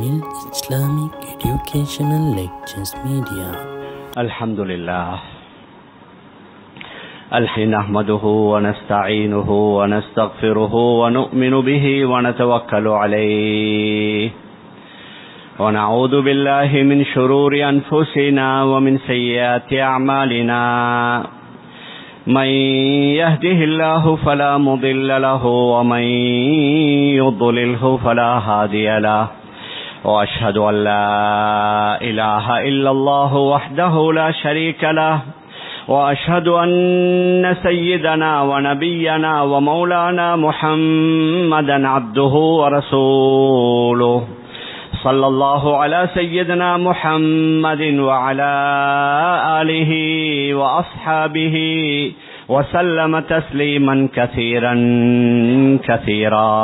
Tamil Islamic Educational Lectures Media. Alhamdulillah. نحمده ونستعينه ونستغفره ونؤمن به ونتوكل عليه ونعوذ بالله من شرور أنفسنا ومن سيئات أعمالنا من يهده الله فلا مضل له ومن يضلله فلا هادي له وأشهد أن لا إله إلا الله وحده لا شريك له وأشهد أن سيدنا ونبينا ومولانا محمدا عبده ورسوله صلى الله على سيدنا محمد وعلى آله وأصحابه وسلم تسليما كثيرا كثيرا.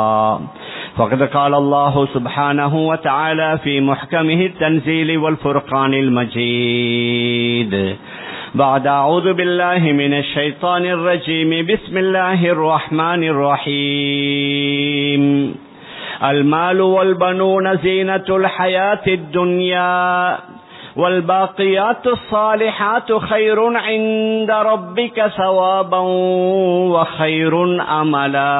فقد قال الله سبحانه وتعالى في محكمه التنزيل والفرقان المجيد بعد أعوذ بالله من الشيطان الرجيم بسم الله الرحمن الرحيم. المال والبنون زينة الحياة الدنيا والباقيات الصالحات خير عند ربك ثوابا وخير أملا.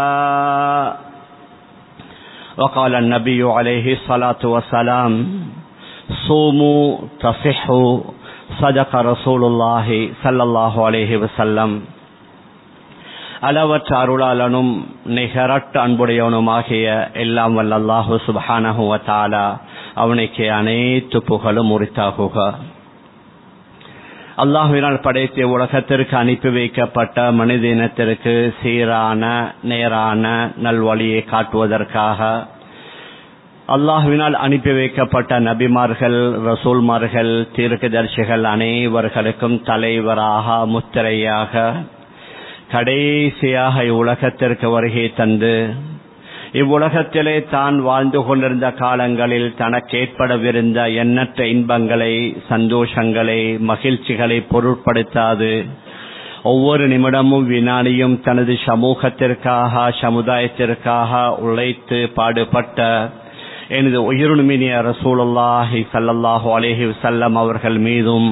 وقال النبي عليه الصلاة والسلام صوموا تصحوا صدق رسول الله صلى الله عليه وسلم. அளவற்ற அருளாளனும் நிகரற்ற அன்புடையவனுமாகிய எல்லாம் வல்ல அல்லாஹு சுப்ஹானஹு வ தஆலா அவனுக்கு அனைத்து புகழும் உரித்தாகுக. அல்லாஹ்வினால் படைத்த உலகத்திற்கு அனுப்பி வைக்கப்பட்ட மனித இனத்திற்கு சீரான நேரான நல்வழியை காட்டுவதற்காக அல்லாஹ்வினால் அனுப்பி வைக்கப்பட்ட நபிமார்கள், ரசூல்மார்கள், தீர்க்கதரிசிகள் அனைவர்களுக்கும் தலைவராக முத்திரையாக கடைசியாக இவ்வுலகத்திற்கு வருகை தந்து இவ்வுலகத்திலே தான் வாழ்ந்து கொண்டிருந்த காலங்களில் தனக்கு ஏற்படவிருந்த எண்ணற்ற இன்பங்களை, சந்தோஷங்களை, மகிழ்ச்சிகளை பொருட்படுத்தாது ஒவ்வொரு நிமிடமும் வினாடியும் தனது சமூகத்திற்காக சமுதாயத்திற்காக உழைத்து பாடுபட்ட எனது உயிருமினிய ரசூலுல்லாஹி ஸல்லல்லாஹு அலைஹி வஸல்லம் அவர்கள் மீதும்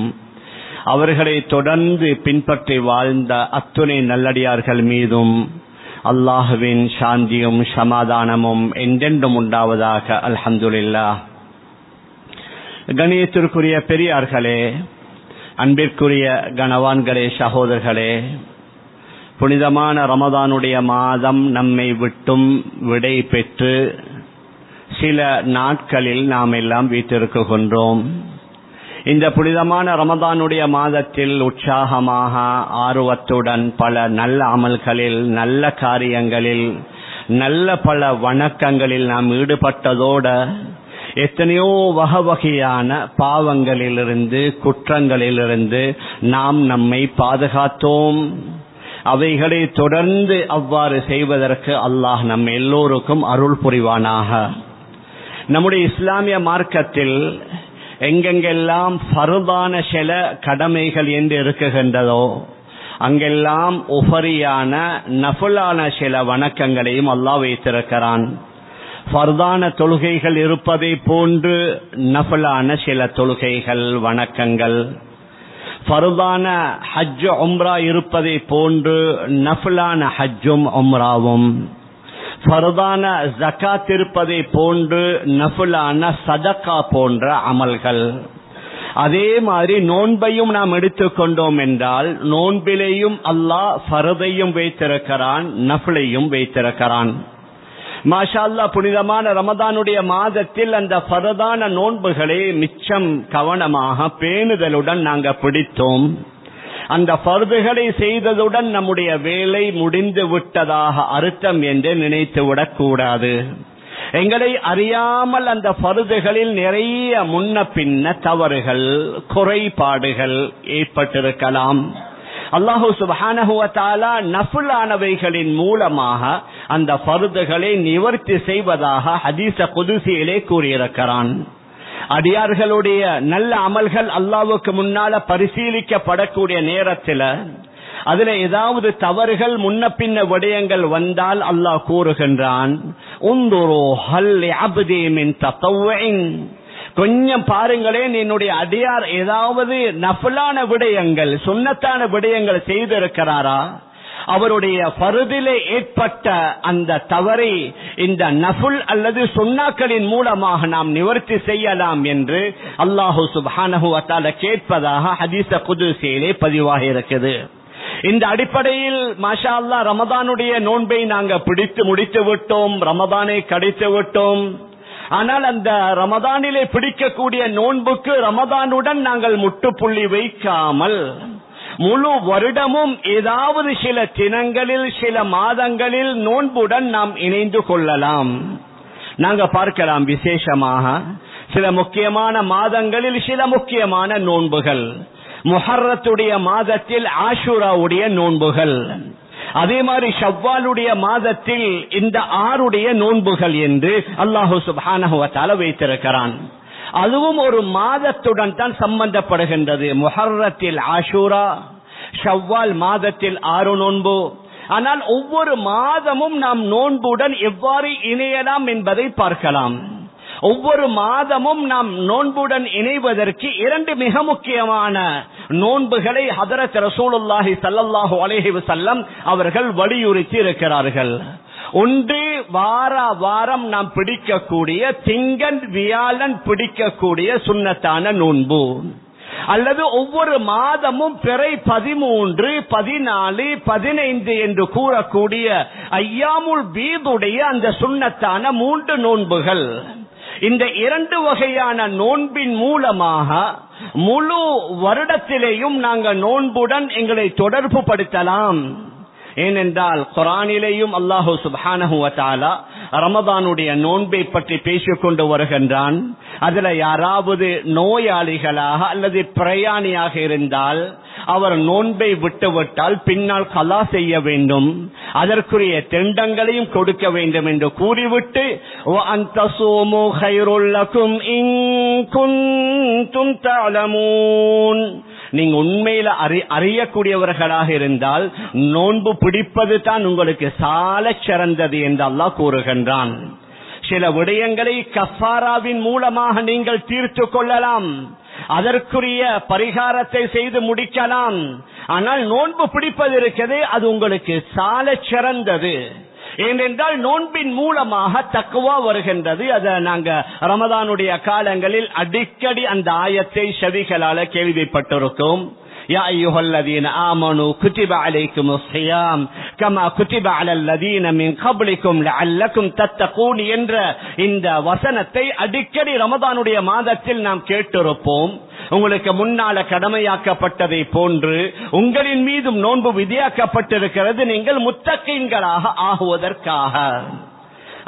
அவர்களை தொடர்ந்து பின்பற்றி வாழ்ந்த அத்துணை நல்லடியார்கள் மீதும் அல்லாஹுவின் சாந்தியும் சமாதானமும் என்றென்றும் உண்டாவதாக. அல்ஹம்துலில்லாஹ். கணியத்திற்குரிய பெரியார்களே, அன்பிற்குரிய கணவான்களே, சகோதரர்களே, புனிதமான ரமதானுடைய மாதம் நம்மை விட்டும் விடை பெற்று சில நாட்களில் நாம் எல்லாம் வீட்டிருக்கின்றோம். இந்த புனிதமான ரமதானுடைய மாதத்தில் உற்சாகமாக ஆர்வத்துடன் பல நல்ல அமல்களில், நல்ல காரியங்களில், நல்ல பல வணக்கங்களில் நாம் ஈடுபட்டதோடு எத்தனையோ வகையான பாவங்களிலிருந்து, குற்றங்களிலிருந்து நாம் நம்மை பாதுகாத்தோம். அவைகளை தொடர்ந்து அவ்வாறு செய்வதற்கு அல்லாஹ் நம் எல்லோருக்கும் அருள் புரிவானாக. நம்முடைய இஸ்லாமிய மார்க்கத்தில் எங்கெங்கெல்லாம் ஃபர்தான சில கடமைகள் என்று இருக்குகின்றதோ அங்கெல்லாம் உஃபரியான நஃபிலான சில வணக்கங்களையும் அல்லாஹ் வைத்திருக்கிறான். ஃபர்தான தொழுகைகள் இருப்பதை போன்று நஃபிலான சில தொழுகைகள், வணக்கங்கள், ஃபர்தான ஹஜ் உம்ரா இருப்பதை போன்று நஃபிலான ஹஜ்ஜும் உம்ராவும், ஃபர்தான ஜகாத் இருப்பதை போன்று நஃபிலான சதகா போன்ற அமல்கள். அதே மாதிரி நோன்பையும் நாம் எடுத்துக்கொண்டோம் என்றால் நோன்பிலேயும் அல்லாஹ் ஃபர்தையும் வைத்திருக்கிறான், நஃபிலையும் வைத்திருக்கிறான். மாஷா அல்லாஹ், புனிதமான ரமதானுடைய மாதத்தில் அந்த ஃபர்தான நோன்புகளை மிச்சம் கவனமாக பேணுதலுடன் நாங்கள் பிடித்தோம். அந்த ஃபர்துகளை செய்ததுடன் நம்முடைய வேலை முடிந்து விட்டதாக அர்த்தம் என்று நினைத்துவிடக் கூடாது. எங்களை அறியாமல் அந்த ஃபர்துகளில் நிறைய முன்ன பின்ன தவறுகள், குறைபாடுகள் ஏற்பட்டிருக்கலாம். அல்லாஹு சுப்ஹானஹு வ தஆலா நஃபிலானவைகளின் மூலமாக அந்த ஃபர்துகளை நிவர்த்தி செய்வதாக ஹதீஸ குதுஸியிலே கூறியிருக்கிறான். அடியார்களுடைய நல்ல அமல்கள் அல்லாஹ்வுக்கு முன்னால பரிசீலிக்கப்படக்கூடிய நேரத்தில் அதுல ஏதாவது தவறுகள் முன்ன பின்ன விடயங்கள் வந்தால் அல்லாஹ் கூறுகின்றான், உந்துரு ஹல் அப்தி மின் தத்தவ்வின், கொஞ்சம் பாருங்களேன், என்னுடைய அடியார் ஏதாவது நஃபிலான விடயங்கள் சுன்னத்தான விடயங்கள் செய்திருக்கிறாரா, அவருடைய ஃபர்திலே ஏற்பட்ட அந்த தவறை இந்த நஃபில் அல்லது சுன்னாக்களின் மூலமாக நாம் நிவர்த்தி செய்யலாம் என்று அல்லாஹு சுப்ஹானஹு வ தஆலா கேட்பதாக ஹதீஸ் குதுஸியிலே பதிவாக இருக்குது. இந்த அடிப்படையில் மாஷா அல்லாஹ் ரமதானுடைய நோன்பை நாங்கள் பிடித்து முடித்து விட்டோம், ரமதானை கடித்து விட்டோம். ஆனால் அந்த ரமதானிலே பிடிக்கக்கூடிய நோன்புக்கு ரமதானுடன் நாங்கள் முட்டுப்புள்ளி வைக்காமல் முழு வருடமும் ஏதாவது சில தினங்களில் சில மாதங்களில் நோன்புடன் நாம் இணைந்து கொள்ளலாம். நாங்க பார்க்கலாம், விசேஷமாக சில முக்கியமான மாதங்களில் சில முக்கியமான நோன்புகள், முஹர்ரத்துடைய மாதத்தில் ஆஷுராவுடைய நோன்புகள், அதே மாதிரி ஷவ்வாலுடைய மாதத்தில் இந்த 6 நோன்புகள் என்று அல்லாஹு சுப்ஹானஹு வ தஆலா வைத்திருக்கிறான். அதுவும் ஒரு மாதத்துடன் தான் சம்பந்தப்படுகின்றது. முஹர்ரத்தில் ஆஷூரா, ஷவ்வால் மாதத்தில் 6 நோன்பு. ஆனால் ஒவ்வொரு மாதமும் நாம் நோன்புடன் எவ்வாறு இணையலாம் என்பதை பார்க்கலாம். ஒவ்வொரு மாதமும் நாம் நோன்புடன் இணைவதற்கு 2 மிக முக்கியமான நோன்புகளை ஹதரத் ரசூலுல்லாஹி ஸல்லல்லாஹு அலைஹி வஸல்லம் அவர்கள் வலியுறுத்தி இருக்கிறார்கள். ஒன்று, வாரம் நாம் பிடிக்கக்கூடிய திங்கள் வியாழன் பிடிக்கக்கூடிய சுன்னத்தான நோன்பு, அல்லது ஒவ்வொரு மாதமும் பிறை 13, 14, 15 என்று கூறக்கூடிய ஐயாமுல் பீதுடைய அந்த சுன்னத்தான 3 நோன்புகள். இந்த 2 வகையான நோன்பின் மூலமாக முழு வருடத்திலேயும் நாங்கள் நோன்புடன் எங்களை தொடர்பு படுத்தலாம். ஏனென்றால் குர்ஆனிலேயும் அல்லாஹு சுப்ஹானஹு வ தஆலா ரமதானுடைய நோன்பை பற்றி பேசிக் கொண்டு வருகின்றான். அதுல யாராவது நோயாளிகளாக அல்லது பிரயாணியாக இருந்தால் அவர் நோன்பை விட்டுவிட்டால் பின்னால் கலா செய்ய வேண்டும், அதற்குரிய திண்டங்களையும் கொடுக்க வேண்டும் என்று கூறிவிட்டு வ அன்தஸூமு கைருல் லகும் இன் குன்தும் தஅலமூன், நீங்க உண்மையில அறியக்கூடியவர்களாக இருந்தால் நோன்பு பிடிப்பது தான் உங்களுக்கு சால சிறந்தது என்று அல்லாஹ் கூறுகின்றான். சில விடயங்களை கஃபாராவின் மூலமாக நீங்கள் தீர்த்து கொள்ளலாம், அதற்குரிய பரிகாரத்தை செய்து முடிக்கலாம். ஆனால் நோன்பு பிடிப்பது இருக்கிறது, அது உங்களுக்கு சால சிறந்தது. ஏனென்றால் நோன்பின் மூலமாக தக்வா வருகின்றது. அதை நாங்க ரமதானுடைய காலங்களில் அடிக்கடி அந்த ஆயத்தை செவிகளால கேள்விப்பட்டிருக்கோம். யா அய்யுஹல்லதீன ஆமனூ குதிப அலைக்குமுஸ் ஸியாம் கமா குதிப அலல்லதீன மின் கப்லிக்கும் லஅல்லக்கும் தத்தகூன் என்ற இந்த வசனத்தை அடிக்கடி ரமதானுடைய மாதத்தில் நாம் கேட்டிருப்போம். உங்களுக்கு முன்னால கடமையாக்கப்பட்டதை போன்று உங்களின் மீதும் நோன்பு விதியாக்கப்பட்டிருக்கிறது, நீங்கள் முத்தகீன்களாக ஆகுவதற்காக.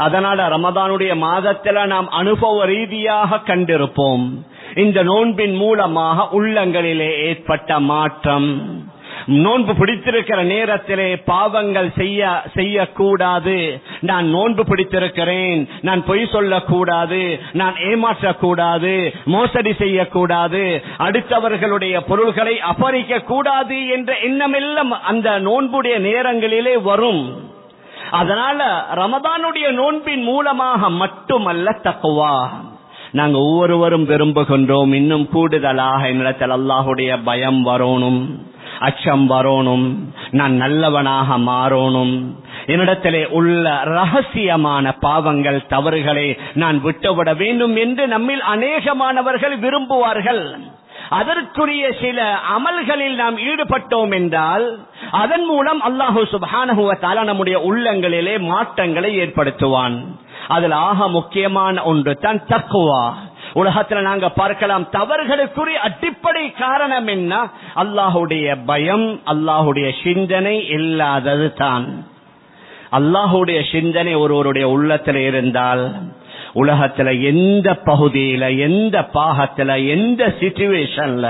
அதனால ரமதானுடைய மாதத்தில் நாம் அனுபவ ரீதியாக கண்டிருப்போம் இந்த நோன்பின் மூலமாக உள்ளங்களிலே ஏற்பட்ட மாற்றம். நோன்பு பிடித்திருக்கிற நேரத்திலே பாவங்கள் செய்யக்கூடாது, நான் நோன்பு பிடித்திருக்கிறேன், நான் பொய் சொல்லக்கூடாது, நான் ஏமாற்றக்கூடாது, மோசடி செய்யக்கூடாது, அடுத்தவர்களுடைய பொருள்களை அபகரிக்க கூடாது என்ற எண்ணமெல்லாம் அந்த நோன்புடைய நேரங்களிலே வரும். அதனால ரமதானுடைய நோன்பின் மூலமாக மட்டுமல்ல தக்வா, நாங்க ஒவ்வொருவரும் விரும்புகின்றோம் இன்னும் கூடுதலாக என்னிடத்தில் அல்லாஹுடைய பயம் வரணும், அச்சம் வரணும், நான் நல்லவனாக மாறணும், என்னிடத்திலே உள்ள ரகசியமான பாவங்கள் தவறுகளை நான் விட்டுவிட வேண்டும் என்று நம்மில் அநேகமானவர்கள் விரும்புவார்கள். அதற்குரிய சில அமல்களில் நாம் ஈடுபட்டோம் என்றால் அதன் மூலம் அல்லாஹு சுப்ஹானஹு வ தஆலா நம்முடைய உள்ளங்களிலே மாற்றங்களை ஏற்படுத்துவான். அதில் ஆக முக்கியமான ஒன்று தான் தக்வா. உலகத்துல நாங்க பார்க்கலாம், தவறுகளுக்குரிய அடிப்படை காரணம் என்ன? அல்லாஹுடைய பயம், அல்லாஹுடைய சிந்தனை இல்லாதது தான். அல்லாஹுடைய சிந்தனை ஒருவருடைய உள்ளத்துல இருந்தால் உலகத்துல எந்த பகுதியில, எந்த பாகத்துல, எந்த சிச்சுவேஷன்ல,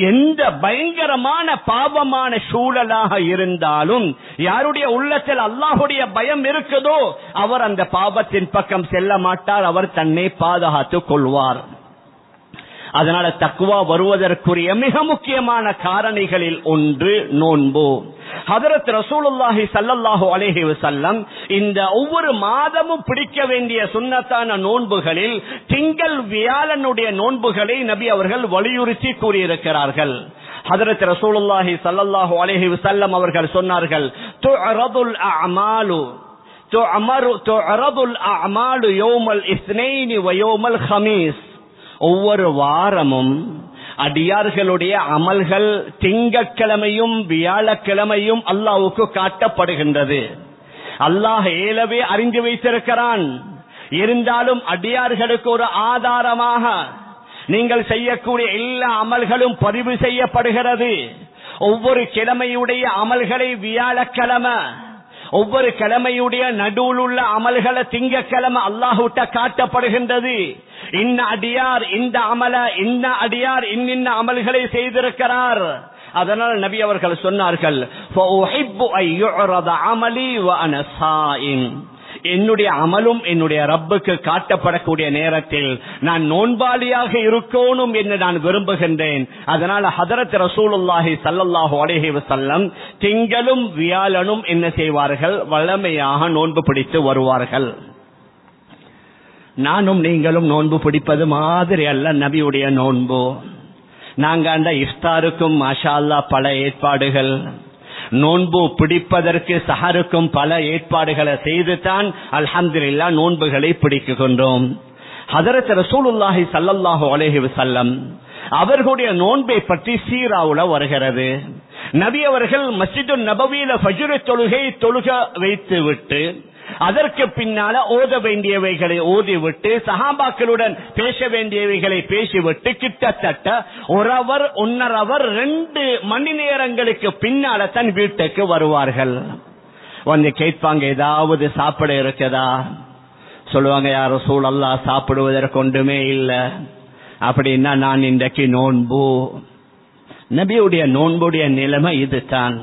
எந்த பயங்கரமான பாவமான சூழலாக இருந்தாலும் யாருடைய உள்ளத்தில் அல்லாஹுடைய பயம் இருக்குதோ அவர் அந்த பாவத்தின் பக்கம் செல்ல மாட்டார், அவர் தன்னை பாதுகாத்துக் கொள்வார். அதனால தக்வா வருவதற்குரிய மிக முக்கியமான காரணிகளில் ஒன்று நோன்பு. ஹதரத் ரசூலுல்லாஹி ஸல்லல்லாஹு அலைஹி வஸல்லம் இந்த ஒவ்வொரு மாதமும் பிடிக்க வேண்டிய சுன்னத்தான நோன்புகளில் திங்கள் வியாழனுடைய நோன்புகளை நபி அவர்கள் வலியுறுத்தி கூறியிருக்கிறார்கள். ஹதரத் ரசூலுல்லாஹி ஸல்லல்லாஹு அலைஹி வஸல்லம் அவர்கள் சொன்னார்கள், துஅரதுல் அஅமாலு துஅரதுல் அஅமாலு யௌமல் இஸ்னைனி வ யௌமல் ஹமீஸ். ஒவ்வொரு வாரமும் அடியார்களுடைய அமல்கள் திங்கட்கிழமையும் வியாழக்கிழமையும் அல்லாஹ்வுக்கு காட்டப்படுகின்றது. அல்லாஹ் ஏலவே அறிந்து வைத்திருக்கிறான். இருந்தாலும் அடியார்களுக்கு ஒரு ஆதாரமாக நீங்கள் செய்யக்கூடிய எல்லா அமல்களும் பதிவு செய்யப்படுகிறது. ஒவ்வொரு கிழமையுடைய அமல்களை வியாழக்கிழமை, ஒவ்வொரு கிழமையுடைய நடுவில் உள்ள அமல்களை திங்கக்கிழமை அல்லாஹ்விட்ட காட்டப்படுகின்றது. இன்ன அடியார் இந்த அமல, இன்ன அடியார் இன்ன அமல்களை செய்திருக்கிறார். அதனால் நபி அவர்கள் சொன்னார்கள், என்னுடைய அமலும் என்னுடைய ரப்புக்கு காட்டப்படக்கூடிய நேரத்தில் நான் நோன்பாளியாக இருக்கணும் என்று நான் விரும்புகின்றேன். அதனால ஹதரத் ரசூலுல்லாஹி ஸல்லல்லாஹு அலைஹி வஸல்லம் திங்களும் வியாழனும் என்ன செய்வார்கள், வழமையாக நோன்பு பிடித்து வருவார்கள். நானும் நீங்களும் நோன்பு பிடிப்பது மாதிரி அல்ல நபியுடைய நோன்பு. நாங்க அந்த இஃப்தாருக்கும் மாஷா அல்லாஹ் பல ஏற்பாடுகள், நோன்பு பிடிப்பதற்கு சஹருக்கும் பல ஏற்பாடுகளை செய்துதான் அல்ஹம்துலில்லாஹ் நோன்புகளை பிடிக்கின்றோம். ஹதரத் ரசூலுல்லாஹி ஸல்லல்லாஹு அலைஹி வஸல்லம் அவர்களுடைய நோன்பை பற்றி சீராவுல வருகிறது. நபி அவர்கள் மஸ்ஜிது நபவியில ஃபஜ்ர் தொழுகை தொழுக வைத்து விட்டு அதற்கு பின்னால ஓத வேண்டியவைகளை ஓதிவிட்டு சஹாபாக்களுடன் பேச வேண்டியவைகளை பேசிவிட்டு கிட்டத்தட்ட 1 hour 1.5 hour 2 மணி நேரங்களுக்கு பின்னால தன் வீட்டுக்கு வருவார்கள். வந்து கேட்பாங்க, ஏதாவது சாப்பிட இருக்குதா? சொல்லுவாங்க, யா ரசூலல்லாஹ் சாப்பிடுவதற்கு ஒன்றுமே இல்லை. அப்படின்னா நான் இன்றைக்கு நோன்பு. நபியுடைய நோன்புடைய நிலைமை இதுதான்.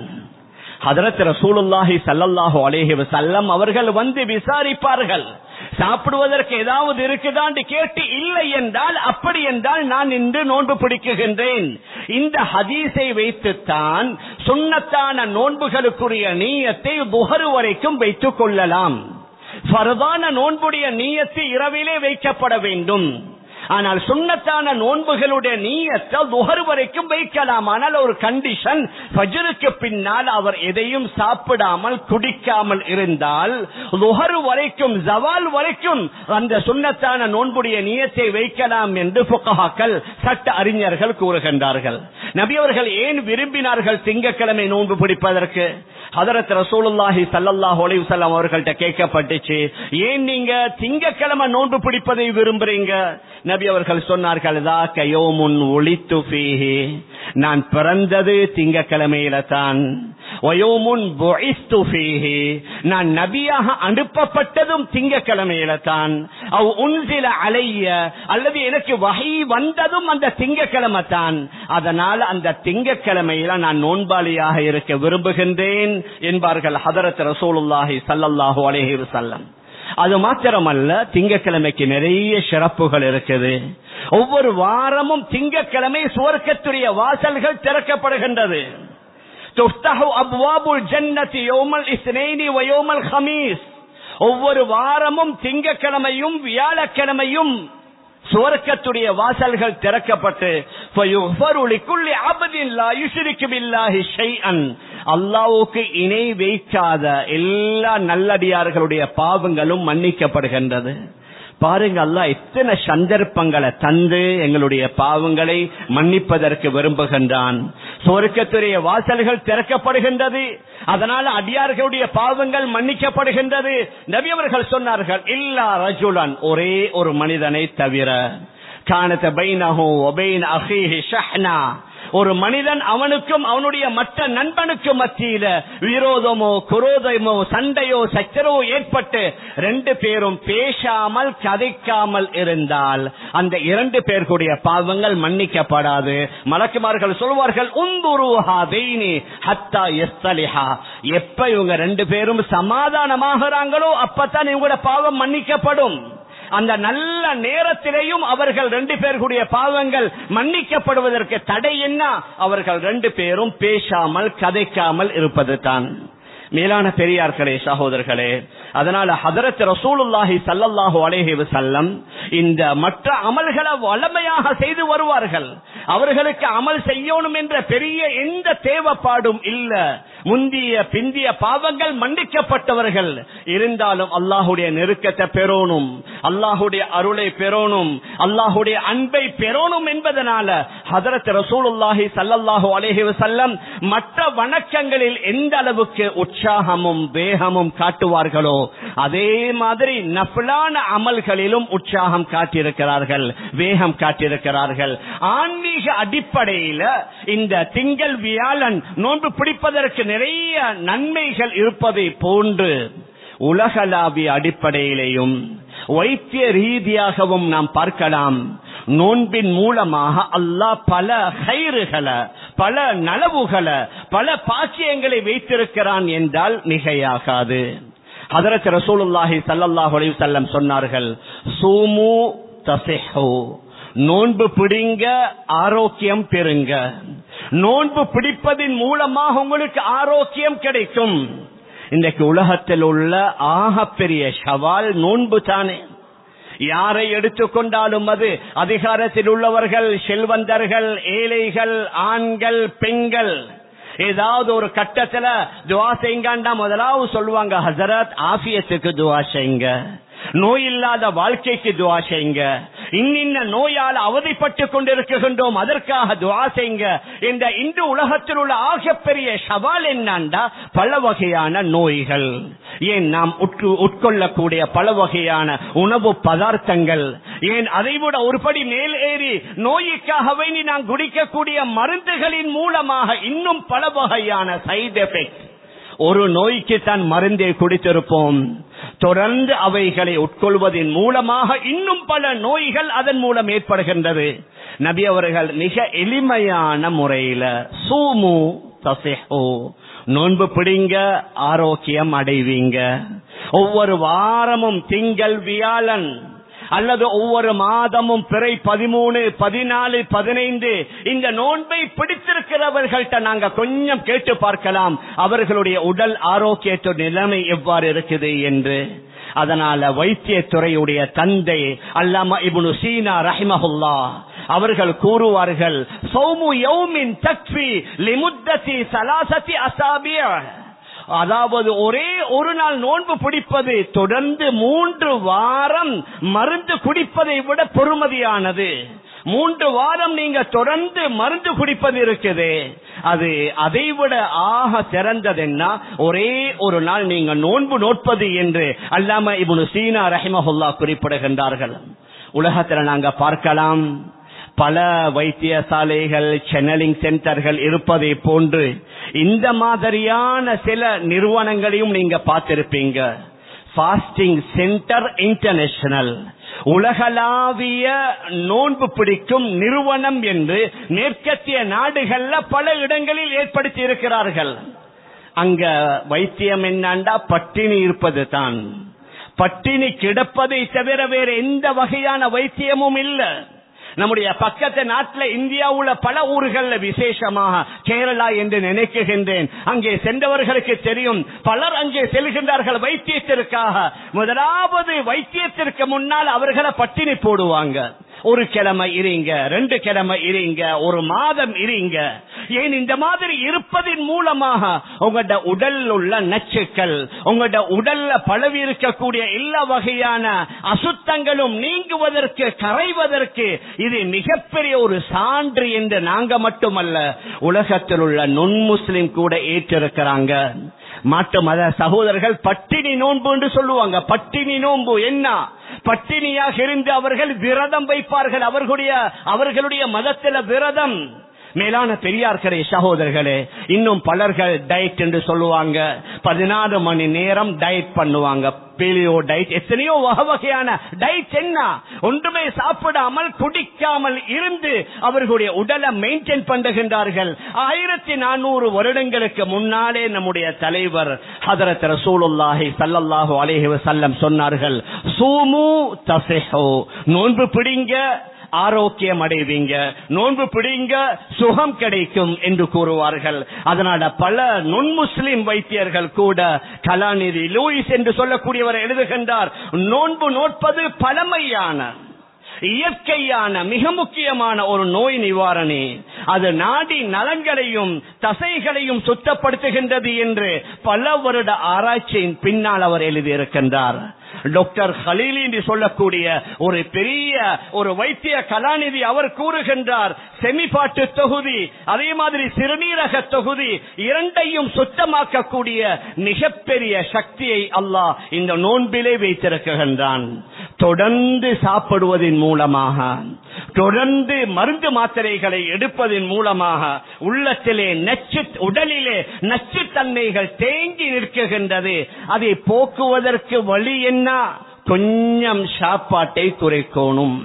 ஹதரத் ரசூலுல்லாஹி ஸல்லல்லாஹு அலைஹி வஸல்லம் அவர்கள் வந்து விசாரிப்பார்கள், சாப்பிடுவதற்கு ஏதாவது இருக்குதான்னு கேட்டு இல்லை என்றால், அப்படி என்றால் நான் இன்று நோன்பு பிடிக்குகின்றேன். இந்த ஹதீஸை வைத்துத்தான் சுன்னத்தான நோன்புகளுக்குரிய நியத்தை துஹர் வரைக்கும் வைத்துக் கொள்ளலாம். ஃபர்தான நோன்புடைய நியத்து இரவிலே வைக்கப்பட வேண்டும். ஆனால் சுன்னத்தான நோன்புகளுடைய நியத்தை துஹர் வரைக்கும் வைக்கலாம். ஆனால் ஒரு கண்டிஷன், ஃபஜ்ருக்கு பின்னால் அவர் எதையும் சாப்பிடாமல் குடிக்காமல் இருந்தால் துஹர் வரைக்கும் ஜவால் வரைக்கும் அந்த சுன்னத்தான நோன்புடைய நியத்தை வைக்கலாம் என்று ஃபுகஹாக்கள் சட்ட அறிஞர்கள் கூறுகின்றார்கள். நபி அவர்கள் ஏன் விரும்பினார்கள் திங்கட்கிழமை நோன்பு பிடிப்பதற்கு? ஹதரத் ரசூலுல்லாஹி ஸல்லல்லாஹு அலைஹி வஸல்லம் அவர்கள்ட்ட கேட்கப்பட்டுச்சு, ஏன் நீங்க திங்கட்கிழமை நோன்பு பிடிப்பதை விரும்புறீங்க? நபி அவர்கள் சொன்னார்கள், ذاك يوم ولدت فيه, நான் பிறந்தது திங்கட்கிழமையில தான். ويوم بعثت فيه, நான் நபியாக அனுப்பப்பட்டதும் திங்கட்கிழமையில தான். او انزل علي, அல்லது எனக்கு வஹி வந்ததும் அந்த திங்கட்கிழமை தான். அதனால அந்த திங்கட்கிழமையில நான் நோன்பாளியாக இருக்க விரும்புகின்றேன் என்பார்கள் ஹதரத் ரசூலுல்லாஹி ஸல்லல்லாஹு அலைஹி வஸல்லம். அது மாத்திரமல்ல, திங்கட்கிழமைக்கு நிறைய சிறப்புகள் இருக்குது. ஒவ்வொரு வாரமும் திங்கட்கிழமை சுவர்க்கத்துடைய வாசல்கள் திறக்கப்படுகின்றது. துஃப்தஹு அப்வாபுல் ஜன்னதி யௌமல் இஸ்னைனி வ யௌமல் ஹமீஸ். ஒவ்வொரு வாரமும் திங்கட்கிழமையும் வியாழக்கிழமையும் சுவர்க்கத்துடைய வாசல்கள் திறக்கப்பட்டு ஃபயுஃபரு லிகுல்லி அப்தின் லா யுஷ்ரிகு பில்லாஹி ஷைஅன், அல்லாஹ்வுக்கு இணை வைக்காத எல்லா நல்லடியார்களுடைய பாவங்களும் மன்னிக்கப்படுகின்றது. பாருங்க, அல்லாஹ் எத்தனை சந்தர்ப்பங்களை தந்து எங்களுடைய பாவங்களை மன்னிப்பதற்கு விரும்புகின்றான். சுவர்க்கத்துடைய வாசல்கள் திறக்கப்படுகின்றது. அதனால அடியார்களுடைய பாவங்கள் மன்னிக்கப்படுகின்றது. நபி அவர்கள் சொன்னார்கள், இல்லா ரஜுலன், ஒரே ஒரு மனிதனை தவிர, கானத பைனஹு வ பைன அஹீஹி ஷஹ்னா, ஒரு மனிதன் அவனுக்கும் அவனுடைய மற்ற நண்பனுக்கும் மத்தியில விரோதமோ குரோதமோ சண்டையோ சச்சரவோ ஏற்பட்டு 2 பேரும் பேசாமல் கதைக்காமல் இருந்தால் அந்த 2 பேருடைய பாவங்கள் மன்னிக்கப்படாது. மலக்குமார்கள் சொல்வார்கள், உந்துரு ஹாதைனி ஹத்தா யஸ்தலிஹா, எப்ப இவங்க 2 பேரும் சமாதானமாகறாங்களோ அப்பதான் இவங்களோட பாவம் மன்னிக்கப்படும். அந்த நல்ல நேரத்திலேயும் அவர்கள் 2 பேருடைய பாவங்கள் மன்னிக்கப்படுவதற்கு தடை என்ன? அவர்கள் 2 பேரும் பேசாமல் கதைக்காமல் இருப்பது தான். மேலான பெரியார்களே, சகோதரர்களே, அதனால ஹதரத் ரசூலுல்லாஹி ஸல்லல்லாஹு அலைஹி வஸல்லம் இந்த மற்ற அமல்களை வளமையாக செய்து வருவார்கள். அவர்களுக்கு அமல் செய்யணும் என்ற பெரிய எந்த தேவைப்பாடும் இல்ல. முந்திய பிந்திய பாவங்கள் மன்னிக்கப்பட்டவர்கள். இருந்தாலும் அல்லாஹுடைய நெருக்கத்தை பெறணும், அல்லாஹுடைய அருளை பெறணும், அல்லாஹுடைய அன்பை பெறணும் என்பதனால ஹதரத் ரசூலுல்லாஹி ஸல்லல்லாஹு அலைஹி வஸல்லம் மற்ற வணக்கங்களில் எந்த அளவுக்கு உற்சாகமும் வேகமும் காட்டுவார்களோ அதே மாதிரி நஃபிலான அமல்களிலும் உற்சாகம் காட்டியிருக்கிறார்கள், வேகம் காட்டியிருக்கிறார்கள். ஆன்மீக அடிப்படையில் இந்த திங்கள் வியாழன் நோன்பு பிடிப்பதற்கு நிறைய நன்மைகள் இருப்பதை போன்று உலகளாவிய அடிப்படையிலேயும் வைத்திய ரீதியாகவும் நாம் பார்க்கலாம். நோன்பின் மூலமாக அல்லாஹ் பல ஹைறுகளை, பல நலவுகளை, பல பாக்கியங்களை வைத்திருக்கிறான் என்றால் மிகையாகாது. ஹதரத் ரசூலுல்லாஹி ஸல்லல்லாஹு அலைஹி வஸல்லம் சொன்னார்கள், சூமு தஸிஹு, நோன்பு பிடிங்க ஆரோக்கியம் பெறுங்க. நோன்பு பிடிப்பதின் மூலமாக உங்களுக்கு ஆரோக்கியம் கிடைக்கும். இன்றைக்கு உலகத்தில் உள்ள ஆகப்பெரிய சவால் நோன்பு தானே. யாரை எடுத்துக்கொண்டாலும் அது அதிகாரத்தில் உள்ளவர்கள், செல்வந்தர்கள், ஏழைகள், ஆண்கள், பெண்கள், ஏதாவது ஒரு கட்டத்துல துஆ செய்யுங்க. முதலாவது சொல்லுவாங்க, ஹஸரத் ஆஃபியத்துக்கு துஆ செய்யுங்க, நோய் இல்லாத வாழ்க்கைக்கு துஆ செய்யுங்க, இன்னின்ன நோயால் அவதிப்பட்டு கொண்டிருக்கின்றோம் அதற்காக துஆ செய்யுங்க. இந்த இன்று உலகத்தில் உள்ள ஆகப்பெரிய சவால் என்னண்டா பல வகையான நோய்கள். ஏன் நாம் உட்கொள்ளக்கூடிய பல வகையான உணவு பதார்த்தங்கள், ஏன் அதைவிட ஒருபடி மேல் ஏறி நோய்க்காக வேண்டி நாம் குடிக்கக்கூடிய மருந்துகளின் மூலமாக இன்னும் பல வகையான சைடு எஃபெக்ட். ஒரு நோய்க்கு தான் மருந்தை குடித்திருப்போம், தொடர்ந்து அவைகளை உட்கொள்வதன் மூலமாக இன்னும் பல நோய்கள் அதன் மூலம் ஏற்படுகின்றது. நபி அவர்கள் மிக எளிமையான முறையில சூமு தஸிஹு, நோன்பு பிடிங்க ஆரோக்கியம் அடைவீங்க. ஒவ்வொரு வாரமும் திங்கள் வியாழன் அல்லது ஒவ்வொரு மாதமும் பிறை 13, 14, 15 இந்த நோன்பை பிடித்திருக்கிறவர்கள்ட்ட நாங்க கொஞ்சம் கேட்டு பார்க்கலாம் அவர்களுடைய உடல் ஆரோக்கியத்து நிலைமை எவ்வாறு இருக்குது என்று. அதனால வைத்தியத்துறையுடைய தந்தை அல்லாமா இப்னு சீனா ரஹிமஹுல்லாஹ் அவர்கள் கூறுவார்கள், சௌமு யௌமின் தக்ஃபி லிமுத்ததி 3 அஸாபி', அதாவது ஒரே ஒரு நாள் நோன்பு பிடிப்பது தொடர்ந்து 3 வாரம் மருந்து குடிப்பதை விட பொறுமதியானது. 3 வாரம் நீங்க தொடர்ந்து மருந்து குடிப்பது இருக்குது, அது அதைவிட ஆக சிறந்ததுன்னா ஒரே ஒரு நாள் நீங்க நோன்பு நோட்பது என்று அல்லாமா இப்னு சீனா ரஹிமஹுல்லாஹ் குறிப்பிடுகின்றார்கள். உலகத்தில் நாங்க பார்க்கலாம் பல வைத்தியசாலைகள், சேனலிங் சென்டர்கள் இருப்பதை போன்று இந்த மாதிரியான சில நிறுவனங்களையும் நீங்க பார்த்திருப்பீங்க. ஃபாஸ்டிங் சென்டர் இன்டர்நேஷனல், உலகளாவிய நோன்பு பிடிக்கும் நிறுவனம் என்று மேற்கத்திய நாடுகள்ல பல இடங்களில் ஏற்படுத்தி இருக்கிறார்கள். அங்க வைத்தியம் என்னண்டா பட்டினி இருப்பது தான், பட்டினி கிடப்பதை தவிர வேறு எந்த வகையான வைத்தியமும் இல்லை. நம்முடைய பக்கத்து நாட்டில் இந்தியாவுல பல ஊர்கள்ல விசேஷமாக கேரளா என்று நினைக்குகின்றேன், அங்கே சென்றவர்களுக்கு தெரியும். பலர் அங்கே செல்கின்றார்கள் வைத்தியத்திற்காக. முதலாவது வைத்தியத்திற்கு முன்னால் அவர்களை பட்டினி போடுவாங்க. ஒரு கிழமை இருங்க, 2 கிழமை இருங்க, ஒரு மாதம் இருங்க. ஏன் இந்த மாதிரி இருப்பதின் மூலமாக உங்களோட உடல் உள்ள நச்சுக்கள், உங்களோட உடல்ல பழவி இருக்கக்கூடிய எல்லா வகையான அசுத்தங்களும் நீங்குவதற்கு, கரைவதற்கு இது மிகப்பெரிய ஒரு சான்று என்று நாங்க மட்டுமல்ல உலகத்தில் உள்ள நுண் முஸ்லிம் கூட ஏற்றிருக்கிறாங்க. மாற்று மத சகோதரர்கள் பட்டினி நோன்பு என்று சொல்லுவாங்க. பட்டினி நோன்பு என்ன? பட்டினியாக இருந்து அவர்கள் விரதம் வைப்பார்கள். அவர்களுடைய மதத்தில விரதம். மேலான பெரியார்களே, சகோதரர்களே, இன்னும் பலர்கள் டயட் என்று சொல்லுவாங்க. 14 மணி நேரம் டயட் பண்ணுவாங்க. பேலியோ டயட், எத்தனையோ வகையான டயட். என்ன ஒன்றுமே சாப்பிடாமல் குடிக்காமல் இருந்து அவர்களுடைய உடலை மெயின்டைன் பண்ணுகின்றார்கள். 1400 வருடங்களுக்கு முன்னாலே நம்முடைய தலைவர் ஹதரத் ரசூலுல்லாஹி ஸல்லல்லாஹு அலைஹி வஸல்லம் சொன்னார்கள், சூமு தஸிஹு, நோன்பு பிடிங்க ஆரோக்கியம் அடைவீங்க, நோன்பு பிடிங்க சுகம் கிடைக்கும் என்று கூறுவார்கள். அதனால பல நுண் முஸ்லிம் வைத்தியர்கள் கூட, கலாநிதி லூயிஸ் என்று சொல்லக்கூடியவர் எழுதுகின்றார், நோன்பு நோட்பது பழமையான இயற்கையான மிக முக்கியமான ஒரு நோய் நிவாரணி, அது நாடி நலங்களையும் தசைகளையும் சுத்தப்படுத்துகின்றது என்று பல வருட ஆராய்ச்சியின் பின்னால் அவர் எழுதியிருக்கின்றார். டாக்டர் ஹலீலி என்று சொல்லக்கூடிய ஒரு பெரிய ஒரு வைத்திய கலாநிதி அவர் கூறுகின்றார், செமிபாட்டு தொகுதி அதே மாதிரி சிறுநீரக தொகுதி இரண்டையும் சுத்தமாக்கக்கூடிய மிகப்பெரிய சக்தியை அல்லாஹ் இந்த நோன்பிலே வைத்திருக்கின்றான். தொடர்ந்து சாப்பிடுவதன் மூலமாக, தொடர்ந்து மருந்து மாத்திரைகளை எடுப்பதன் மூலமாக உள்ளத்திலே உடலிலே நச்சுத்தன்மைகள் தேங்கி நிற்கின்றது. அதை போக்குவதற்கு வழி என்ன? கொஞ்சம் சாப்பாட்டை குறைக்கணும்.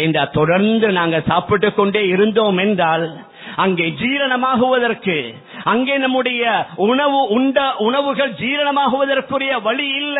இந்த தொடர்ந்து நாங்கள் சாப்பிட்டுக் கொண்டே இருந்தோம் என்றால் அங்கே ஜீரணமாகுவதற்கு, அங்கே நம்முடைய உணவுகள் ஜீரணமாகுவதற்குரிய வழி இல்ல.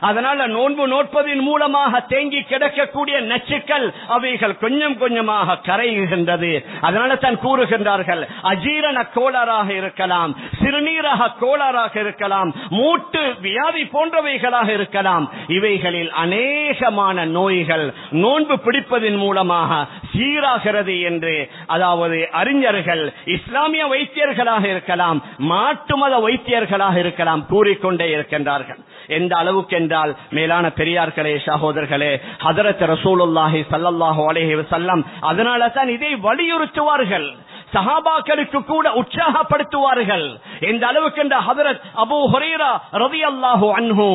அதனால நோன்பு நோட்பதின் மூலமாக தேங்கி கிடக்கக்கூடிய நச்சுக்கள் அவைகள் கொஞ்சம் கொஞ்சமாக கரைகின்றது. அதனால தான் கூறுகின்றார்கள், அஜீரண கோளாறாக இருக்கலாம், சிறுநீரக கோளாறாக இருக்கலாம், மூட்டு வியாதி போன்றவைகளாக இருக்கலாம். இவைகளில் அநேகமான நோய்கள் நோன்பு பிடிப்பதன் மூலமாக சீராகிறது என்று, அதாவது அறிஞர்கள், இஸ்லாமிய வைத்தியர்களாக இருக்கலாம், மாட்டு மத வைத்தியர்களாக இருக்கலாம், கூறிக்கொண்டே இருக்கின்றார்கள். எந்த அளவுக்கு என்றால், மேலான பெரியார்களே சகோதரர்களே, ஹதரத் ரசூலுல்லாஹி ஸல்லல்லாஹு அலைஹி வஸல்லம் அதனால தான் இதை வலியுறுத்துவார்கள், சஹாபாக்களுக்கு கூட உற்சாகப்படுத்துவார்கள். எந்த அளவுக்கு என்ற ஹதரத் அபூ ஹுரைரா ரலியல்லாஹு அன்ஹு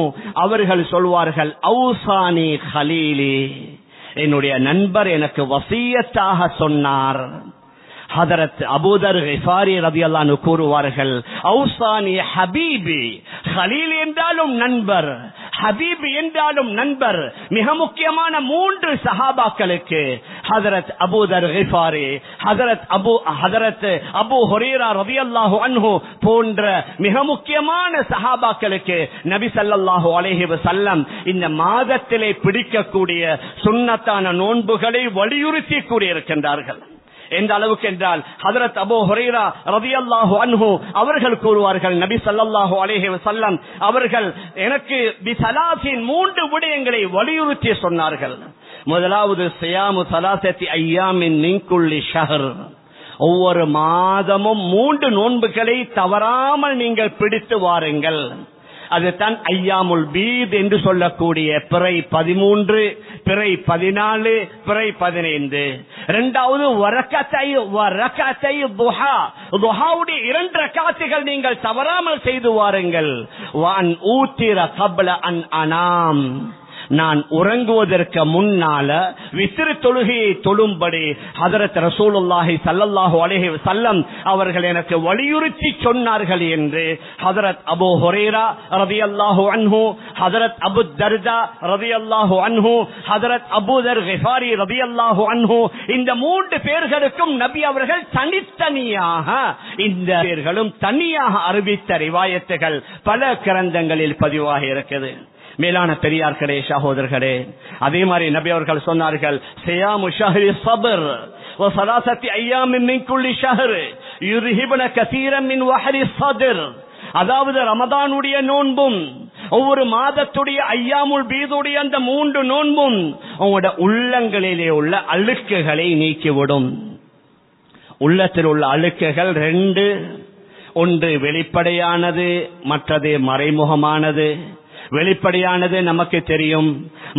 அவர்கள் சொல்வார்கள், அவுசானி ஹலீலி, என்னுடைய நண்பர் எனக்கு வசியத்தாக சொன்னார். ஹதரத் அபூதர் கிஃபாரி ரலியல்லாஹு அன்ஹு கூறுவார்கள், அவுசானி ஹபீபி, ஹலீல் என்றாலும் நண்பர், ஹபீப் என்றாலும் நண்பர். மிக முக்கியமான 3 சஹாபாக்களுக்கு, ஹதரத் அபூதர் கிஃபாரி, ஹதரத் அபூ ஹுரைரா ரலியல்லாஹு அன்ஹு போன்ற மிக முக்கியமான சஹாபாக்களுக்கு நபி ஸல்லல்லாஹு அலைஹி வஸல்லம் இந்த மாதத்திலே பிடிக்கக்கூடிய சுன்னத்தான நோன்புகளை வலியுறுத்தி கூறியிருக்கின்றார்கள். எந்த அளவுக்கு என்றால், ஹதரத் அபூ ஹுரைரா ரலியல்லாஹு அன்ஹு அவர்கள் கூறுவார்கள், நபி ஸல்லல்லாஹு அலைஹி வஸல்லம் அவர்கள் எனக்கு பிஸலாத்தின் 3 விடயங்களை வலியுறுத்தி சொன்னார்கள். முதலாவது, சியாமு ஸலாசத்தி அய்யாமின் மின் குல்லி ஷஹர், ஒவ்வொரு மாதமும் 3 நோன்புகளை தவறாமல் நீங்கள் பிடித்து வாருங்கள். அதுதான் ஐயாமுல் பீத் என்று சொல்லக்கூடிய பிறை 13, பிறை 14, பிறை 15. இரண்டாவது வரக்கத்தை துஹா, துஹாவுடைய 2 ரக்காத்துகள் நீங்கள் தவறாமல் செய்து வாருங்கள். வான் ஊத்திர கப்ல அன் அனாம், நான் உறங்குவதற்கு முன்னால வித்ர் தொழுகையை தொழும்படி ஹதரத் ரசூலுல்லாஹி ஸல்லல்லாஹு அலைஹி வஸல்லம் அவர்கள் எனக்கு வலியுறுத்தி சொன்னார்கள் என்று ஹதரத் அபூ ஹுரைரா ரலியல்லாஹு அன்ஹு, ஹதரத் அபூ தர்தா ரலியல்லாஹு அன்ஹு, ஹதரத் அபூதர் கிஃபாரி ரலியல்லாஹு அன்ஹு, இந்த 3 பேர்களுக்கும் நபி அவர்கள் தனித்தனியாக, இந்த பேர்களும் தனியாக அறிவித்த ரிவாயத்துகள் பல கிரந்தங்களில் பதிவாகி இருக்குது. மேலான பெரியார்களே சகோதரர்களே, அதே மாதிரி நபி அவர்கள் சொன்னார்கள், சியாமு ஷஹ்ரி ஸப்ர் வ ஸலாசத்தி அய்யாமின் மின் குல்லி ஷஹர் யுர்ஹிபுன கஸீரன் மின் வஹரி ஸத்ர், அதாவது ரமதானுடைய நோன்பும் ஒவ்வொரு மாதத்துடைய ஐயாமுல் பீதுடைய அந்த 3 நோன்பும் உங்களுடைய உள்ளங்களிலே உள்ள அழுக்குகளை நீக்கிவிடும். உள்ளத்தில் உள்ள அழுக்குகள் 2, ஒன்று வெளிப்படையானது, மற்றது மறைமுகமானது. வெளிப்படையானது நமக்கு தெரியும்,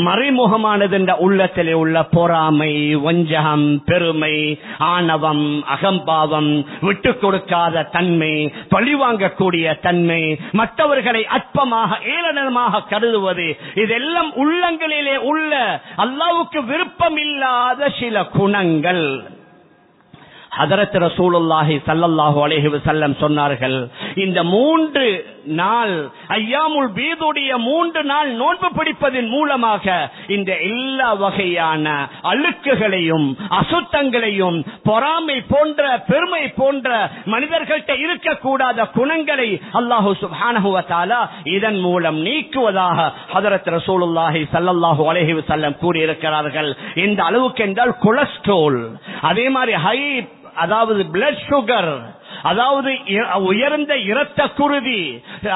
மறைமுகமானது என்ற உள்ளத்திலே உள்ள பொறாமை, வஞ்சகம், பெருமை, ஆணவம், அகம்பாவம், விட்டு கொடுக்காத தன்மை, பழிவாங்கக்கூடிய தன்மை, மற்றவர்களை அற்பமாக ஏளனமாக கருதுவது, இதெல்லாம் உள்ளங்களிலே உள்ள அல்லாஹ்வுக்கு விருப்பம் இல்லாத சில குணங்கள். ஹதரத் ரசூலுல்லாஹி ஸல்லல்லாஹு அலைஹி வஸல்லம் சொன்னார்கள், இந்த 3 நாள் ஐயாமுல் பீதுடைய 3 நாள் நோன்பு பிடிப்பதன் மூலமாக இந்த எல்லா வகையான அழுக்குகளையும் அசுத்தங்களையும் பொறாமை போன்ற பெருமை போன்ற மனிதர்கள்ட்ட இருக்கக்கூடாத குணங்களை அல்லாஹு சுப்ஹானஹு வ தஆலா இதன் மூலம் நீக்குவதாக ஹஜ்ரத் ரசூலுல்லாஹி ஸல்லல்லாஹு அலைஹி வஸல்லம் கூறியிருக்கிறார்கள். இந்த அளவுக்கு என்றால் கொலஸ்ட்ரால், அதே மாதிரி ஹை, அதாவது பிளட் சுகர், அதாவது உயர்ந்த இரத்த குருதி,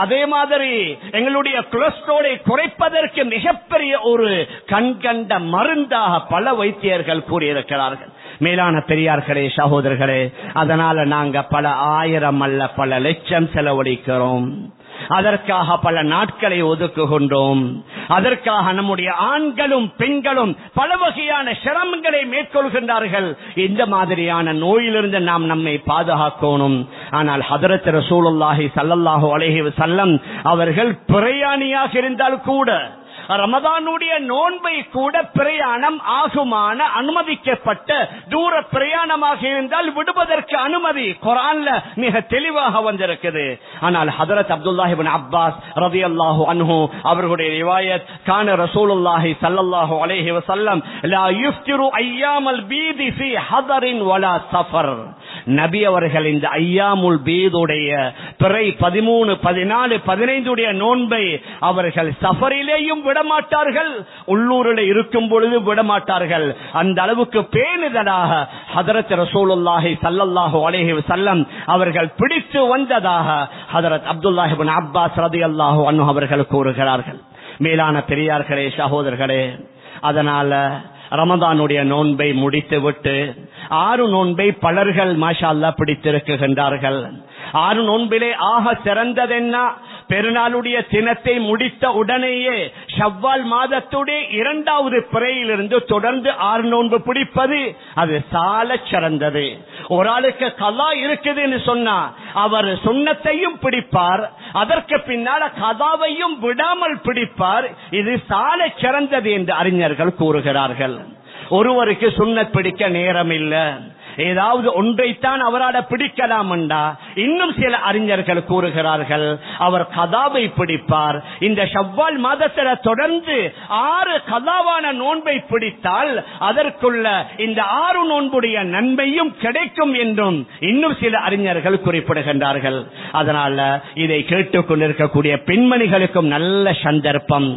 அதே மாதிரி எங்களுடைய கொலஸ்ட்ராலை குறைப்பதற்கு மிகப்பெரிய ஒரு கண்கண்ட மருந்தாக பல வைத்தியர்கள் கூறியிருக்கிறார்கள். மேலான பெரியார்களே, சகோதரர்களே, அதனால நாங்க பல ஆயிரம் அல்ல பல லட்சம் செலவழிக்கிறோம். அதற்காக பல நாட்களை ஒதுக்குகின்றோம். அதற்காக நம்முடைய ஆண்களும் பெண்களும் பல வகையான சிரமங்களை மேற்கொள்கின்றார்கள். இந்த மாதிரியான நோயிலிருந்து நாம் நம்மை பாதுகாக்கணும். ஆனால் ஹஜ்ரத் ரசூலுல்லாஹி ஸல்லல்லாஹு அலைஹி வஸல்லம் அவர்கள் பிரயாணியாக இருந்தால் கூட ரமதானுடைய நோன்பை கூட பிரயாணம் ஆகுமான அனுமதிக்கப்பட்ட தூர பிரயாணமாக இருந்தால் விடுவதற்கு அனுமதி குர்ஆன்ல மிக தெளிவாக வந்திருக்குது. ஆனால் ஹஜ்ரத் அப்துல்லாஹ் இப்னு அப்பாஸ் ரலியல்லாஹு அன்ஹு அவர்களுடைய ரிவாயத், கான ரசூலுல்லாஹி ஸல்லல்லாஹு அலைஹி வஸல்லம் லா யுஃப்திரு அய்யாமல் பீதி ஃபீ ஹதரின் வலா சஃபர். நபி அவர்கள் இந்த ஐயாமுல் பீதுடைய பிறை 13, 14, 15 நோன்பை அவர்கள் சஃபரிலேயும் விடமாட்டார்கள், உள்ளூரில் இருக்கும் பொழுது விடமாட்டார்கள். அந்த அளவுக்கு பேணுதலாக ஹஜ்ரத் ரசூலுல்லாஹி ஸல்லல்லாஹு அலைஹி வஸல்லம் அவர்கள் பிடித்து வந்ததாக ஹஜ்ரத் அப்துல்லாஹ் இப்னு அப்பாஸ் ரலியல்லாஹு அன்ஹு அவர்கள் கூறுகிறார்கள். மேலான பெரியார்களே, சகோதரர்களே, அதனால ரமதானுடைய நோன்பை முடித்து விட்டு 6 நோன்பை பலர்கள் மாஷா அல்லாஹ் பிடித்திருக்கின்றார்கள். 6 நோன்பிலே ஆக சிறந்ததென்ன? பெருநாளுடைய தினத்தை முடித்த உடனேயே ஷவ்வால் மாதத்துடைய 2வது பிறையிலிருந்து தொடர்ந்து 6 நோன்பு பிடிப்பது அது சால சிறந்தது. ஒரு ஆளுக்கு கலா இருக்குதுன்னு சொன்னா அவர் சுன்னத்தையும் பிடிப்பார், அதற்கு பின்னால கதாவையும் விடாமல் பிடிப்பார். இது சால சிறந்தது என்று அறிஞர்கள் கூறுகிறார்கள். ஒருவருக்கு சுன்னத் பிடிக்க நேரம் இல்லை, ஏதாவது ஒன்றைத்தான் அவரால் பிடிக்கலாம் என்றா இன்னும் சில அறிஞர்கள் கூறுகிறார்கள் அவர் கதாவை பிடிப்பார். இந்த ஷவ்வால் மாதத்தில் தொடர்ந்து 6 கதாவான நோன்பை பிடித்தால் அதற்குள்ள இந்த 6 நோன்புடைய நன்மையும் கிடைக்கும் என்றும் இன்னும் சில அறிஞர்கள் குறிப்பிடுகின்றார்கள். அதனால இதை கேட்டுக் கொண்டிருக்கக்கூடிய பெண்மணிகளுக்கும் நல்ல சந்தர்ப்பம்.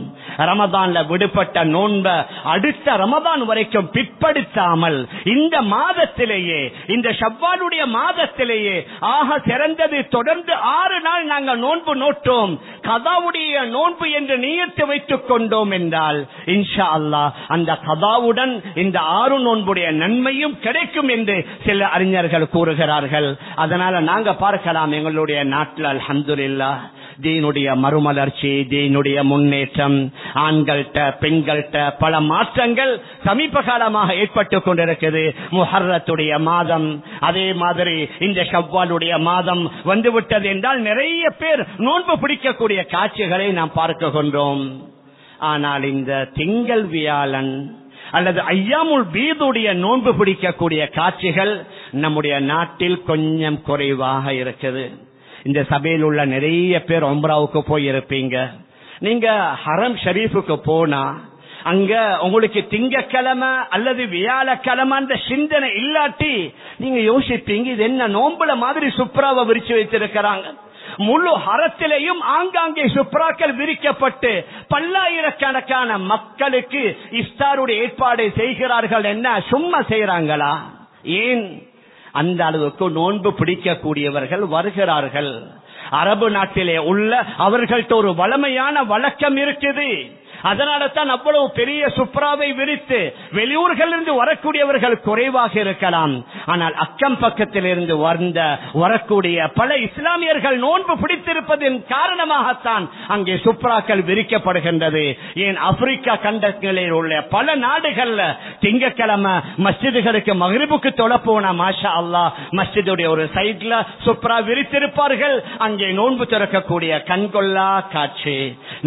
ரமதான்ல விடுபட்ட நோன்பை அடுத்த ரமதான் வரைக்கும் பிற்படுத்தாமல் இந்த மாதத்திலேயே, இந்த ஷவ்வாலுடைய மாதத்திலேயே ஆக சிறந்தது தொடர்ந்து 6 நாள் நாங்கள் நோன்பு நோட்டோம், கதாவுடைய நோன்பு என்று நியத்து வைத்துக் கொண்டோம் என்றால் இன்ஷா அல்லாஹ் அந்த கதாவுடன் இந்த 6 நோன்புடைய நன்மையும் கிடைக்கும் என்று சில அறிஞர்கள் கூறுகிறார்கள். அதனால நாங்க பார்க்கலாம் எங்களுடைய நாட்டில் அல்ஹம்துலில்லாஹ் தீனுடைய மறுமலர்ச்சி, தீனுடைய முன்னேற்றம், ஆண்கள்ட்ட பெண்கள்ட்ட பல மாற்றங்கள் சமீப காலமாக ஏற்பட்டுக் கொண்டிருக்கிறது. முஹர்ரத்துடைய மாதம், அதே மாதிரி இந்த ஷவ்வாலுடைய மாதம் வந்துவிட்டது என்றால் நிறைய பேர் நோன்பு பிடிக்கக்கூடிய காட்சிகளை நாம் பார்க்கின்றோம். ஆனால் இந்த திங்கள் வியாழன் அல்லது ஐயாமுல் பீதுடைய நோன்பு பிடிக்கக்கூடிய காட்சிகள் நம்முடைய நாட்டில் கொஞ்சம் குறைவாக இருக்குது. இந்த சபையில் உள்ள நிறைய பேர் உம்ராவுக்கு போய் இருப்பீங்க. நீங்க ஹரம் ஷரீஃபுக்கு போனா அங்க உங்களுக்கு திங்கக்கிழமை அல்லது வியாழக்கிழமை அந்த சிந்தனை இல்லாட்டி நீங்க யோசிப்பீங்க இது என்ன நோம்புல மாதிரி சுப்ராவை விரிச்சு வைத்திருக்கிறாங்க. முழு ஹரத்திலையும் ஆங்காங்கே சுப்ராக்கள் விரிக்கப்பட்டு பல்லாயிரக்கணக்கான மக்களுக்கு இஃப்தாருடைய ஏற்பாடு செய்கிறார்கள். என்ன சும்மா செய்யறாங்களா? ஏன் அந்த அளவுக்கு நோன்பு பிடிக்கக்கூடியவர்கள் வருகிறார்கள். அரபு நாட்டிலே உள்ள அவர்கள்ட்ட ஒரு வளமையான வழக்கம் இருக்குது. அதனால தான் அவ்வளவு பெரிய சுப்ராவை விரித்து வெளியூர்களிலிருந்து வரக்கூடியவர்கள் குறைவாக இருக்கலாம். ஆனால் அக்கம் பக்கத்தில் இருந்து வரக்கூடிய பல இஸ்லாமியர்கள் நோன்பு பிடித்திருப்பதன் காரணமாகத்தான் அங்கே சுப்ராக்கள் விரிக்கப்படுகின்றது. ஏன் ஆப்பிரிக்கா கண்டங்களில் உள்ள பல நாடுகள்ல திங்கக்கிழமை மஸ்ஜிதுகளுக்கு மக்ரிபுக்கு தொழ போன மாஷா அல்லாஹ் மஸ்ஜிதுடைய ஒரு சைட்ல சூப்பரா விரித்திருப்பார்கள். அங்கே நோன்பு திறக்கக்கூடிய கண்கொள்ளா காட்சி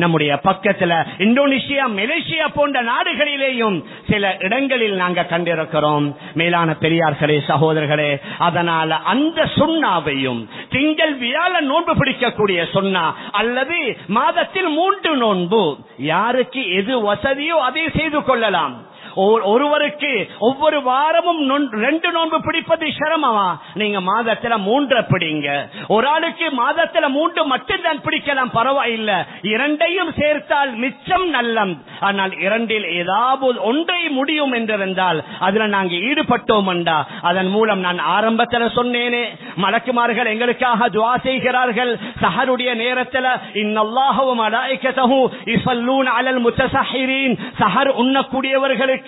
நம்முடைய பக்கத்துல இந்தோனேஷியா, மலேசியா போன்ற நாடுகளிலேயும் சில இடங்களில் நாங்க கண்டிருக்கிறோம். மேலான பெரியார்களே, சகோதரர்களே, அதனால அந்த சுன்னாவையும் திங்கள் வியாழன் நோன்பு பிடிக்கக்கூடிய சுன்னா அல்லது மாதத்தில் 3 நோன்பு யாருக்கு எது வசதியோ அதை செய்து கொள்ளலாம். ஒருவருக்கு ஒவ்வொரு வாரமும் 2 நோன்பு பிடிப்பது சிரமமா? நீங்க மாதத்துல 3 பிடிங்க. ஒரு ஆளுக்கு மாதத்துல 3 மட்டும்தான் பிடிக்கலாம், பரவாயில்லை. 2ஐயும் சேர்த்தால் மிச்சம் நல்லம். ஆனால் 2இல் ஏதாவது ஒன்றை முடியும் என்றிருந்தால் அதுல நாங்க ஈடுபட்டோம் என்றா அதன் மூலம் நான் ஆரம்பத்தில் சொன்னேனே, மலக்குமார்கள் எங்களுக்காக துஆ செய்கிறார்கள். சஹருடைய நேரத்தில் இன்னல்லாஹு வ மலாயிகத்துஹு யுஸல்லூன அலல் முத்தஸஹிரீன், சஹர் உண்ணக்கூடியவர்களுக்கு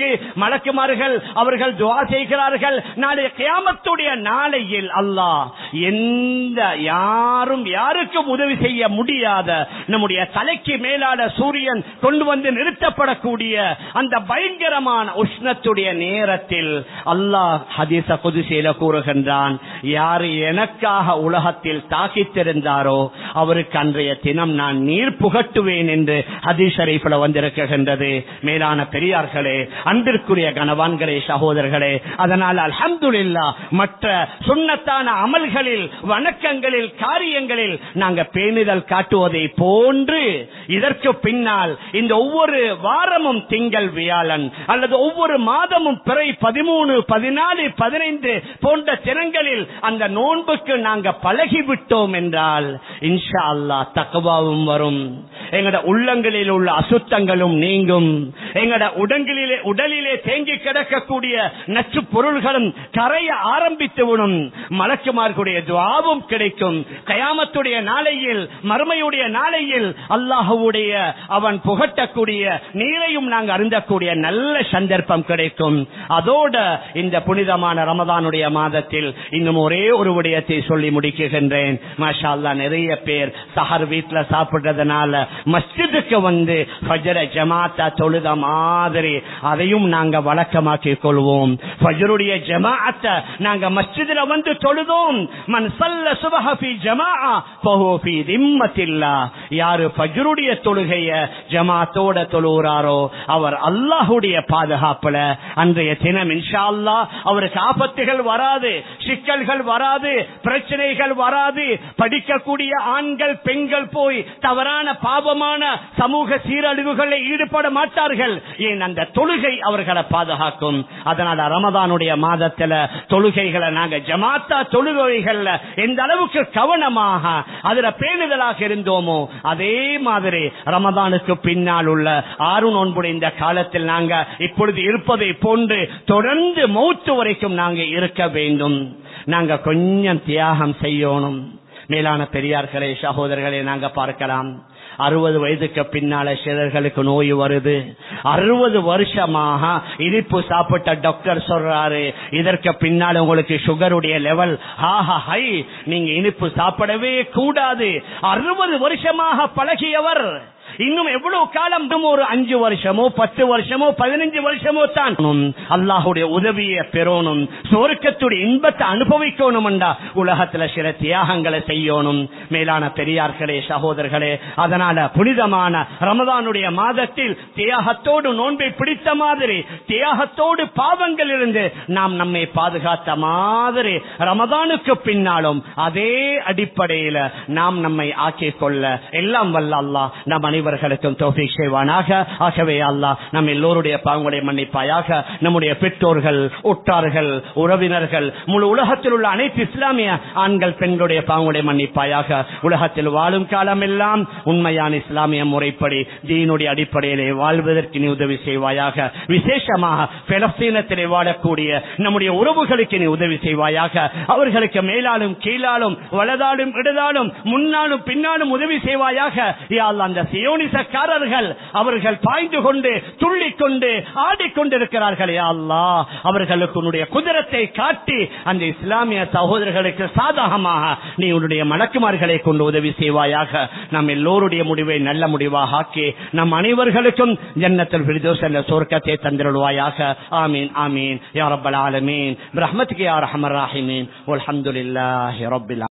மலக்குமார்கள் அவர்கள் துஆ செய்கிறார்கள். நாளை கியாமத்துடைய நாளையில் அல்லாஹ் எந்த யாருக்கும் உதவி செய்ய முடியாத நம்முடைய தலைக்கு மேலான சூரியன் கொண்டு வந்து நிறுத்தப்படக்கூடிய அந்த பயங்கரமான உஷ்ணத்துடைய நேரத்தில் அல்லாஹ் ஹதீஸ குதுஸில கூறுகின்றான், யார் எனக்காக உலகத்தில் தாகித்திருந்தாரோ அவருக்கு அன்றைய தினம் நான் நீர் புகட்டுவேன் என்று ஹதீஸ் ஷரீஃபில் வந்திருக்கின்றது. மேலான பெரியார்களே, அன்பிற்குரிய கணவான்களே, சகோதரர்களே, அதனால் அல்ஹம்துலில்லாஹ் மற்ற சுன்னத்தான அமல்களில், வணக்கங்களில், காரியங்களில் நாங்க பேணுதல் காட்டுவதை போன்று இதற்கு பின்னால் இந்த ஒவ்வொரு வாரமும் திங்கள் வியாழன் அல்லது ஒவ்வொரு மாதமும் பிறை 13, 14, 15 போன்ற தினங்களில் அந்த நோன்புக்கு நாங்க பழகிவிட்டோம் என்றால் இன்ஷா அல்லாஹ் தக்வாவும் வரும், எங்கட உள்ளங்களில் உள்ள அசுத்தங்களும் நீங்கும், எங்கட உடலிலே தேங்கி கிடக்கக்கூடிய நச்சு பொருள்களும் கரைய ஆரம்பித்துவிடும், மலக்குமார்களுடைய துஆவும் கிடைக்கும். கயாமத்துடைய நாளையில், மறுமையுடைய நாளையில் அல்லாஹ்வுடைய அவன் புகட்டக்கூடிய நீரையும் நாங்கள் அருந்தக்கூடிய நல்ல சந்தர்ப்பம் கிடைக்கும். அதோட இந்த புனிதமான ரமதானுடைய மாதத்தில் இன்னும் ஒரே ஒரு விடயத்தை சொல்லி முடிக்குகின்றேன். மாஷா அல்லாஹ், நிறைய பேர் சஹர் வீட்டுல சாப்பிடுறதுனால மஸ்ஜிதுக்கு வந்து ஃபஜ்ர ஜமாத்தா தொழுத மாதிரி அதையும் நாங்க வழக்கமாக்கிக் கொள்வோம். ஃபஜ்ருடைய ஜமாஅத்தை நாங்க மஸ்ஜிதுல வந்து தொழுதோம். மன் ஸல்ல சுபஹ ஃபீ ஜமாஅ ஃபஹு ஃபீ திம்மத்தில்லாஹ், யாரு ஃபஜ்ருடைய தொழுகைய ஜமாஅத்தோட தொழுகிறாரோ அவர் அல்லாஹ்வுடைய பாதுகாப்புல அன்றைய தினம் இன்ஷா அல்லாஹ் அவருக்கு ஆபத்துகள் வராது, சிக்கல்கள் வராது, பிரச்சனைகள் வராது. படிக்கக்கூடிய ஆண்கள் பெண்கள் போய் தவறான பாவமான சமூக சீரழிவுகளில் ஈடுபட மாட்டார்கள். ஏன், அந்த தொழுகை அவர்களை பாதுகாக்கும். அதனால ரமதானுடைய மாதத்துல தொழுகைகளை நாங்க ஜமாத்தா தொழுகைகள்ல எந்த அளவுக்கு கவனமாக அதுல பேணுதலாக இருந்தோமோ அதே மாதிரி ரமதானுக்கு பின்னால் உள்ள 6 நோன்புடைய இந்த காலத்தில் நாங்க இப்பொழுது இருப்பதை போன்று தொடர்ந்து மௌத்து வரைக்கும் நாங்க இருக்க வேண்டும். நாங்க கொஞ்சம் தியாகம் செய்யணும். மேலான பெரியார்களே, சகோதரர்களே, நாங்க பார்க்கலாம் 60 வயதுக்கு பின்னால சிலர்களுக்கு நோய் வருது. 60 வருஷமாக இனிப்பு சாப்பிட்ட டாக்டர் சொல்றாரு, இதற்கு பின்னால் உங்களுக்கு சுகருடைய லெவல் ஹை, நீங்க இனிப்பு சாப்பிடவே கூடாது. 60 வருஷமாக பழகியவர் இன்னும் எவ்வளவு காலம், ஒரு 5 வருஷமோ 10 வருஷமோ 15 வருஷமோ தான் அல்லாஹுடைய உதவியை பெறணும், சொர்க்கத்துடைய இன்பத்தை அனுபவிக்கணும் என்றா உலகத்துல சில தியாகங்களை செய்யணும். மேலான பெரியார்களே, சகோதரர்களே, அதனால புனிதமான ரமதானுடைய மாதத்தில் தியாகத்தோடு நோன்பை பிடித்த மாதிரி, தியாகத்தோடு பாவங்கள் இருந்து நாம் நம்மை பாதுகாத்த மாதிரி ரமதானுக்கு பின்னாலும் அதே அடிப்படையில் நாம் நம்மை ஆக்கிக் கொள்ள எல்லாம் வல்ல அல்லாஹ் நம் அனைவர்களுக்கும் தௌஃபீக் செய்வானாக. ஆகவே அல்லாஹ் நம் எல்லோருடைய பாவங்களை மன்னிப்பாயாக. நம்முடைய பெற்றோர்கள், உற்றார்கள், உறவினர்கள், முழு உலகத்தில் உள்ள அனைத்து இஸ்லாமிய ஆண்கள் பெண்களுடைய பாவங்களை மன்னிப்பாயாக. உலகத்தில் வாழும் காலம் எல்லாம் உண்மையான இஸ்லாமிய முறைப்படி தீனுடைய அடிப்படையிலே வாழ்வதற்கு நீ உதவி செய்வாயாக. விசேஷமாக பலஸ்தீனத்திலே வாழக்கூடிய நம்முடைய உறவுகளுக்கு நீ உதவி செய்வாயாக. அவர்களுக்கு மேலாலும் கீழாலும் வலதாலும் இடதாலும் முன்னாலும் பின்னாலும் உதவி செய்வாயாக. யா அல்லாஹ், அந்த கம்யூனிசக்காரர்கள் அவர்கள் பாய்ந்து கொண்டு துள்ளிக் கொண்டு ஆடிக்கொண்டிருக்கிறார்கள். யா அல்லாஹ், அவர்களுக்கு உன்னுடைய குதிரத்தை காட்டி அந்த இஸ்லாமிய சகோதரர்களுக்கு சாதகமாக நீ உன்னுடைய மலக்குமார்களை கொண்டு உதவி செய்வாயாக. நம் எல்லோருடைய முடிவை நல்ல முடிவாக ஆக்கி நம் அனைவர்களுக்கும் ஜன்னத்துல் ஃபிர்தௌஸ் என்ற சொர்க்கத்தை தந்திருவாயாக. ஆமீன் ஆமீன் யா ரப்பல் ஆலமீன் பிரஹ்மத்திக யா அர்ஹமர் ராஹிமீன் வல்ஹம்துலில்லாஹி ரப்பில்